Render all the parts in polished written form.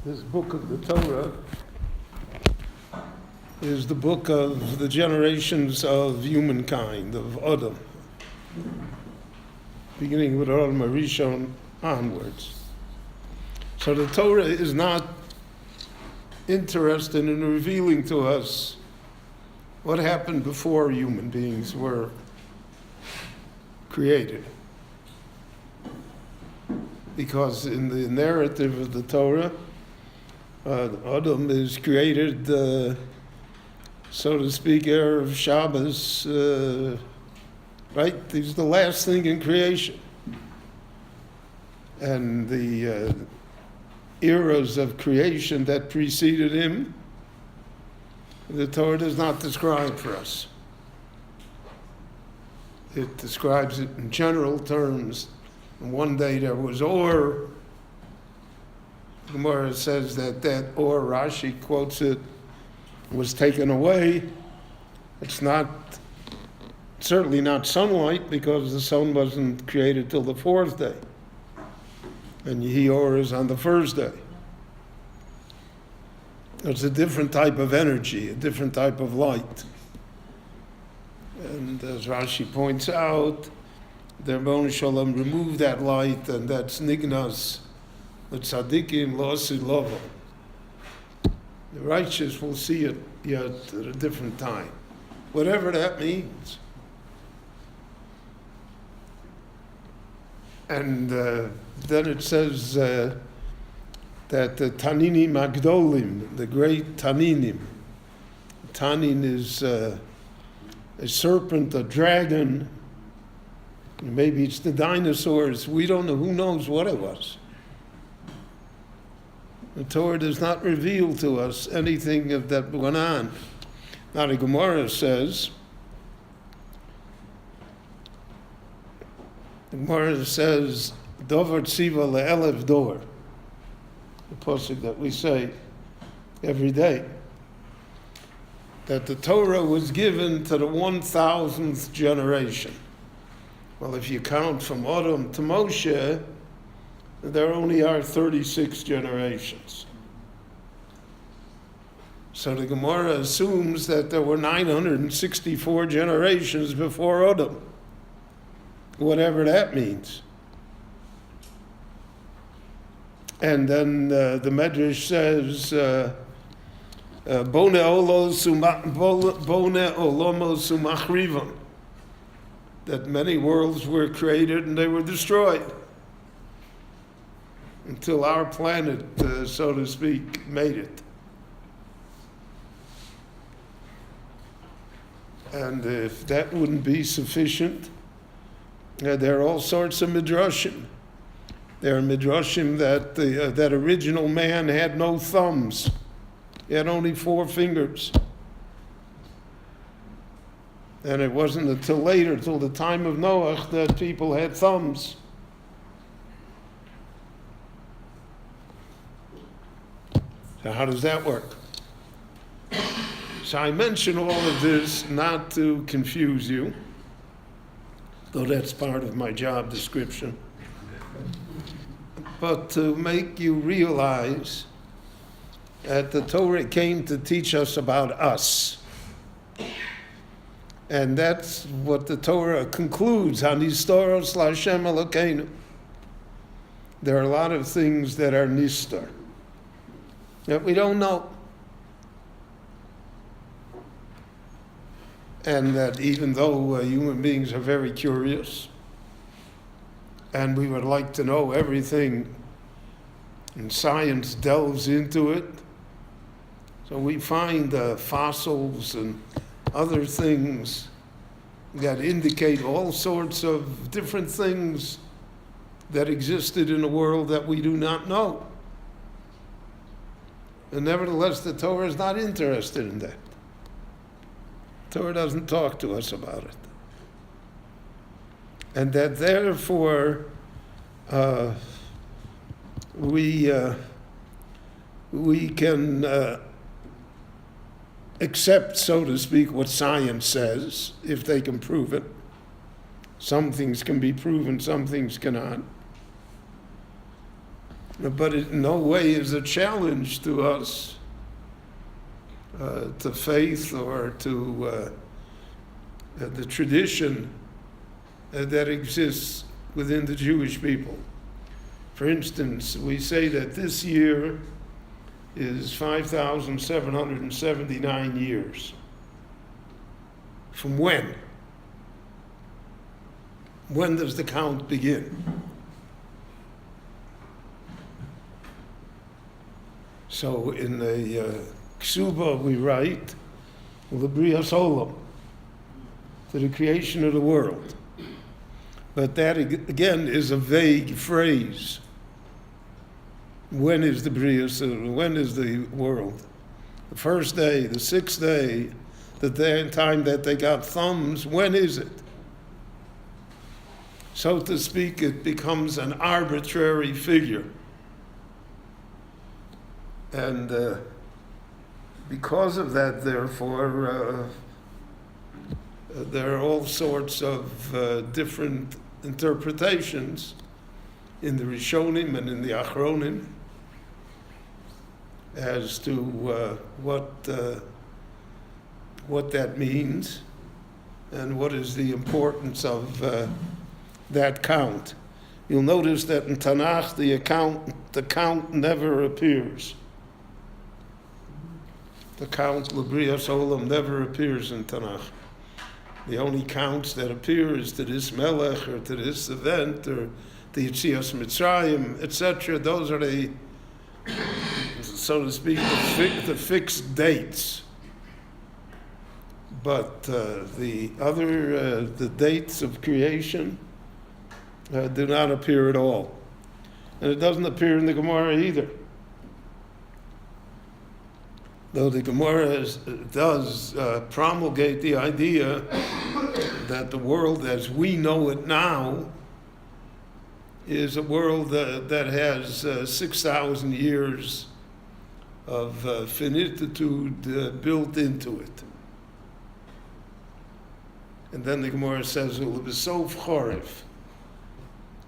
This book of the Torah is the book of the generations of humankind, of Adam, beginning with Adam Arishon onwards. So the Torah is not interested in revealing to us what happened before human beings were created. Because in the narrative of the Torah, Adam is created, so to speak, Erev Shabbos, right? He's the last thing in creation. And the eras of creation that preceded him, the Torah does not describe for us. It describes it in general terms. And one day there was Or. The Gemara says that Or, Rashi quotes it, was taken away. It's certainly not sunlight, because the sun wasn't created till the fourth day. And Or is on the first day. It's a different type of energy, a different type of light. And as Rashi points out, the Rebbeinu Shalom removed that light, and that's Nignas, the tzaddikim losi lovo. The righteous will see it yet at a different time, whatever that means. And then it says that the Taninim Agdolim, the great Taninim. Tanin is a serpent, a dragon. Maybe it's the dinosaurs. We don't know. Who knows what it was? The Torah does not reveal to us anything that went on. Now the Gemara says, Dover Tziva le'elef dor, the pasuk that we say every day, that the Torah was given to the 1,000th generation. Well, if you count from Adam to Moshe, there only are 36 generations. So the Gemara assumes that there were 964 generations before Adam, whatever that means. And then the Medrash says, Bone olomos umachrivam, that many worlds were created and they were destroyed until our planet, so to speak, made it. And if that wouldn't be sufficient, there are all sorts of midrashim. There are midrashim that that original man had no thumbs. He had only 4 fingers. And it wasn't until later, till the time of Noah, that people had thumbs. So how does that work? So I mention all of this not to confuse you, though that's part of my job description, but to make you realize that the Torah came to teach us about us. And that's what the Torah concludes, Hanistoros L'Hashem Elokeinu. There are a lot of things that are nistar, that we don't know. And that even though human beings are very curious, and we would like to know everything, and science delves into it, so we find fossils and other things that indicate all sorts of different things that existed in the world that we do not know. And nevertheless, the Torah is not interested in that. The Torah doesn't talk to us about it. And that therefore we can accept, so to speak, what science says, if they can prove it. Some things can be proven, some things cannot. but it in no way is a challenge to us, to faith or to the tradition that exists within the Jewish people. For instance, we say that this year is 5,779 years. From when? When does the count begin? So in the Ksuba we write, L'brias olam, to the creation of the world. But that again is a vague phrase. When is the brias? When is the world? The first day, the sixth day, the time that they got thumbs, when is it? So to speak, it becomes an arbitrary figure. And because of that, therefore, there are all sorts of different interpretations in the Rishonim and in the Achronim as to what that means and what is the importance of that count. You'll notice that in Tanakh the count never appears. The count L'brias olam never appears in Tanakh. The only counts that appear is to this melech or to this event or the Yetzias Mitzrayim, etc. Those are the, so to speak, the fixed dates. But the other, the dates of creation do not appear at all. And it doesn't appear in the Gemara either. Though the Gemara does promulgate the idea that the world as we know it now is a world that has 6,000 years of finitude built into it. And then the Gemara says, "U'lebesof chorif,"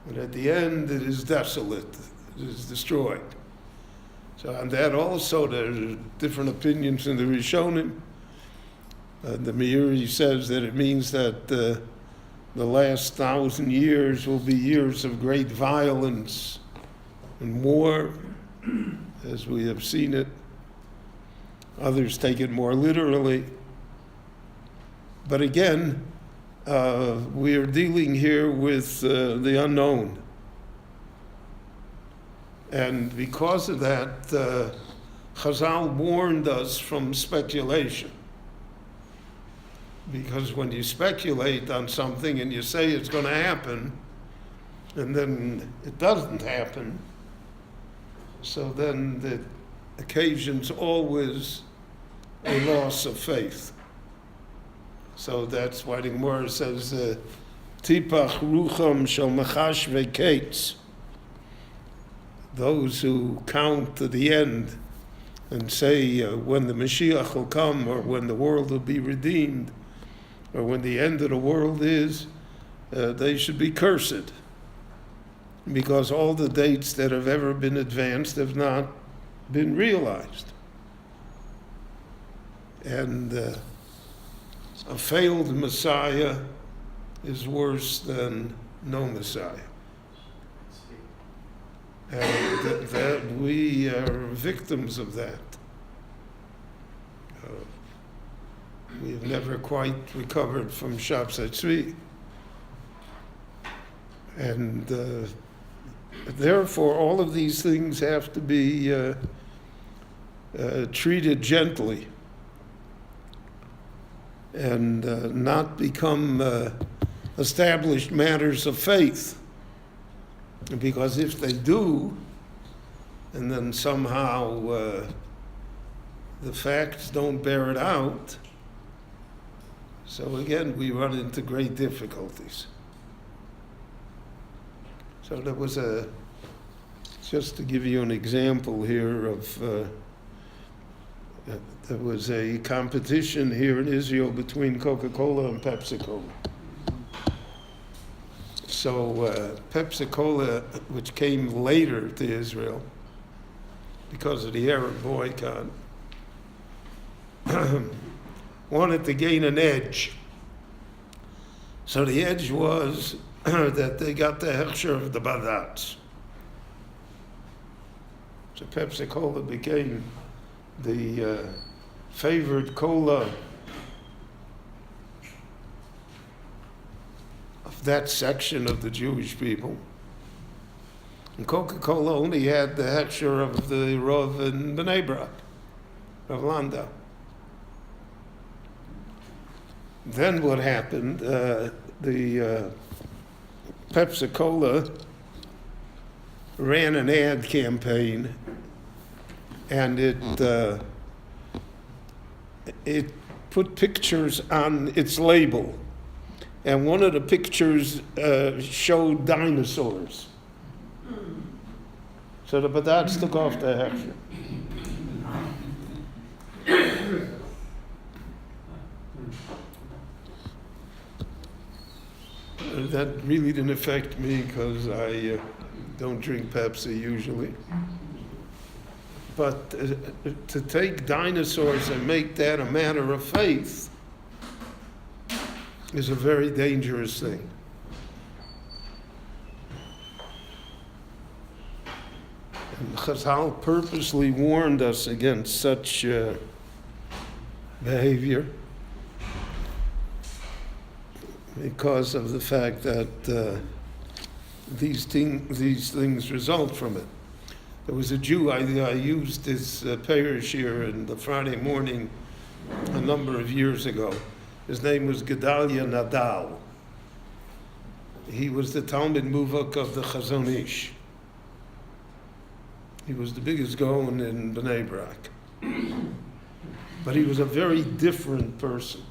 and at the end it is desolate, it is destroyed. So on that also there are different opinions in the Rishonim. The Meiri says that it means that the last 1,000 years will be years of great violence and war, as we have seen it. Others take it more literally. But again, we are dealing here with the unknown. And because of that, Chazal warned us from speculation. Because when you speculate on something and you say it's going to happen, and then it doesn't happen, so then the occasion's always a loss of faith. So that's why the Gemara says, Tipach rucham shel machash vekates. Those who count to the end and say when the Mashiach will come or when the world will be redeemed or when the end of the world is, they should be cursed, because all the dates that have ever been advanced have not been realized. And a failed Messiah is worse than no Messiah. And that we are victims of that. We have never quite recovered from Shabsai Tzvi. And therefore, all of these things have to be treated gently and not become established matters of faith. Because if they do, and then somehow the facts don't bear it out, so again we run into great difficulties. So there was just to give you an example here of, there was a competition here in Israel between Coca-Cola and Pepsi Cola. So Pepsi Cola, which came later to Israel because of the Arab boycott, wanted to gain an edge. So the edge was that they got the hechsher of the badatz. So Pepsi Cola became the favored cola of that section of the Jewish people. And Coca-Cola only had the hechsher of the Rav in Bnei Brak, Rav Landau. Then what happened, the Pepsi Cola ran an ad campaign, and it put pictures on its label. And one of the pictures showed dinosaurs. So the badatz took off the hechsher. That really didn't affect me because I don't drink Pepsi usually. But to take dinosaurs and make that a matter of faith is a very dangerous thing. And Chazal purposely warned us against such behavior because of the fact that these things result from it. There was a Jew, I used his parish here in the Friday morning a number of years ago. His name was Gedalia Nadal. He was the Talmud Muvak of the Chazon Ish. He was the biggest Gaon in Bnei Brak. But he was a very different person.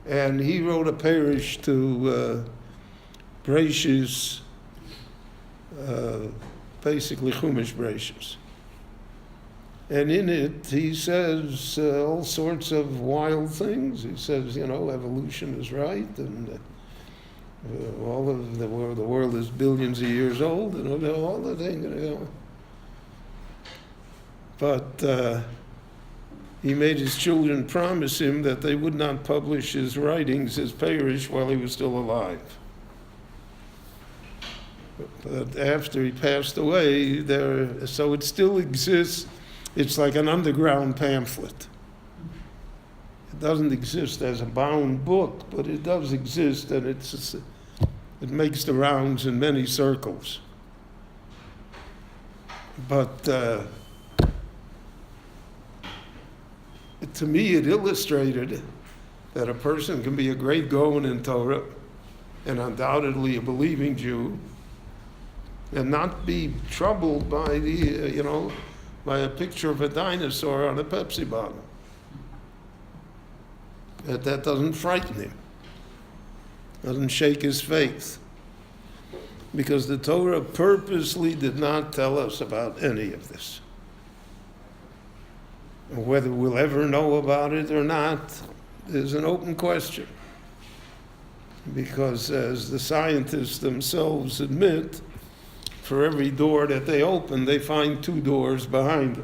And he wrote a parish to bereishis, basically Chumash bereishis. And in it, he says all sorts of wild things. He says, evolution is right, and all of the world is billions of years old, and all the things. But he made his children promise him that they would not publish his writings, his parish, while he was still alive. But after he passed away, so it still exists. It's like an underground pamphlet. It doesn't exist as a bound book, but it does exist, and it makes the rounds in many circles. But to me, it illustrated that a person can be a great Gaon in Torah and undoubtedly a believing Jew and not be troubled by by a picture of a dinosaur on a Pepsi bottle. That doesn't frighten him, doesn't shake his faith, because the Torah purposely did not tell us about any of this. Whether we'll ever know about it or not is an open question, because as the scientists themselves admit, for every door that they open, they find 2 doors behind it.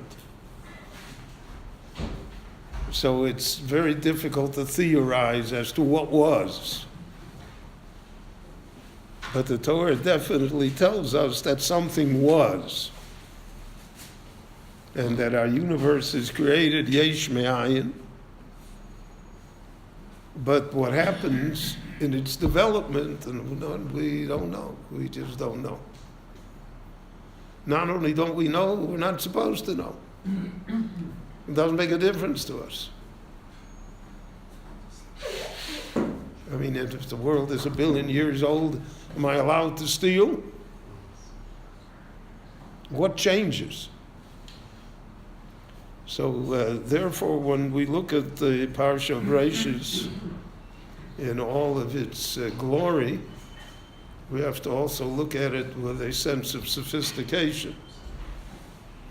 So it's very difficult to theorize as to what was. But the Torah definitely tells us that something was, and that our universe is created yesh me'ayin. But what happens in its development, and we don't know. We just don't know. Not only don't we know, we're not supposed to know. It doesn't make a difference to us. I mean, if the world is 1 billion years old, am I allowed to steal? What changes? So, therefore, when we look at the Parsha of bereishis in all of its glory, we have to also look at it with a sense of sophistication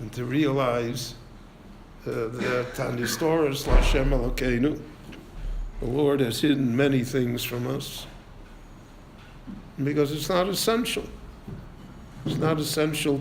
and to realize that Tanistoris Lashem Elokeinu, the Lord has hidden many things from us, because it's not essential. It's not essential